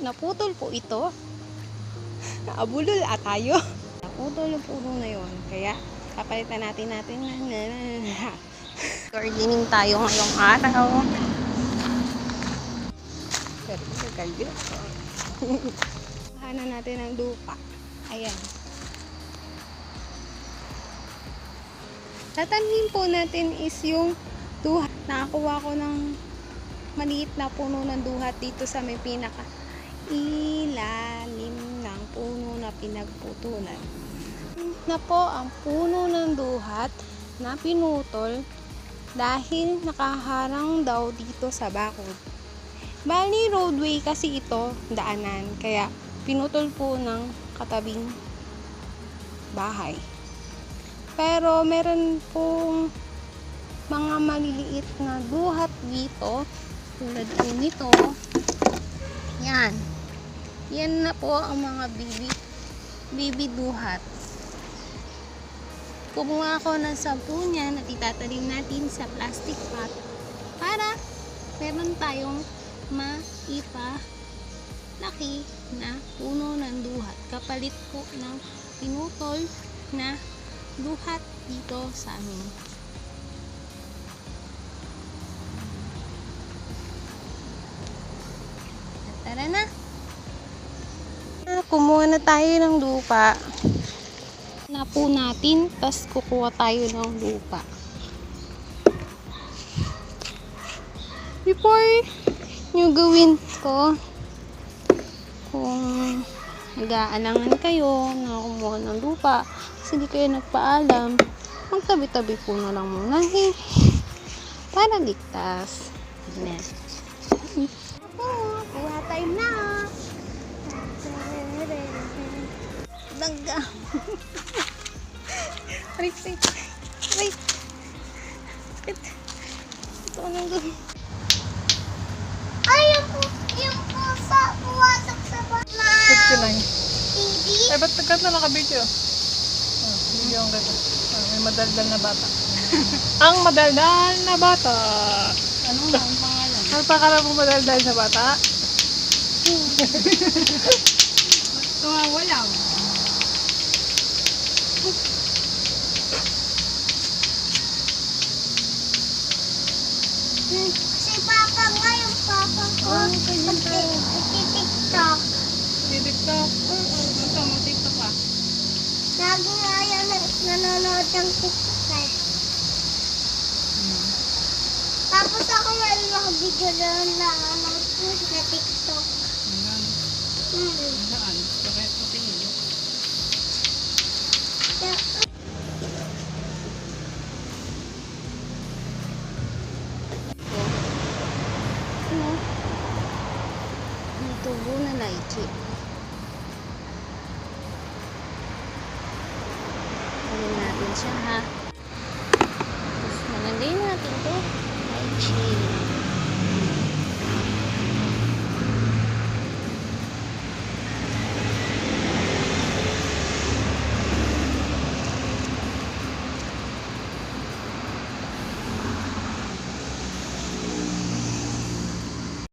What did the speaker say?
naputol po ito. Naabulol tayo. Naputol yung puno na yun. Kaya, kapalitan natin gardening tayo ngayong araw. Pero kayo. Hahanan natin ang lupa. Ayan. Tatanim po natin is yung duhat. Nakakuha ko ng maliit na puno ng duhat dito sa may pinaka ilalim ng puno na pinagputulan. Na po ang puno ng duhat na pinutol dahil nakaharang daw dito sa bakod. Bali roadway kasi ito, daanan, kaya pinutol po ng katabing bahay. Pero meron pong mga maliliit na duhat dito, tulad po nito. Yan. Yan na po ang mga baby duhat. Kumuha ako ng 10 niyan at itatanim natin sa plastic pot para meron tayong maipalaki na puno ng duhat. Kapalit po ng pinutol na duhat dito sa amin. Tara na! Kumuha na tayo ng lupa. Na po natin, tas kukuha tayo ng lupa. Before nyo gawin ko, kung nag-aalangan kayo na kumuha ng lupa, kasi hindi kayo nagpaalam, magtabi-tabi po na lang muna para ligtas. Ayan. Kuha tayo na! Dagga! Aray! Ito nang gawin. Ay, yung pusa, puwasak sa bala. 59. TV? Eh, ba't nagkat na nakabidyo? Video ang ganda. May madaldal na bata. Ang madaldal na bata. Anong pangalan? Ano pa kala mong madaldal na bata? Wala. Si Papa nga, yung Papa ko. Nagtitiktok. TikTok. Ito, mag-tiktok ka. Lagi nga yan nanonood ng TikTok eh. Tapos ako nga nakabidyo doon na na TikTok. Saan? Bakit mo tingin? Ano? May tubo na lychee. Kunin natin siya ha. Tapos nalagay natin to lychee.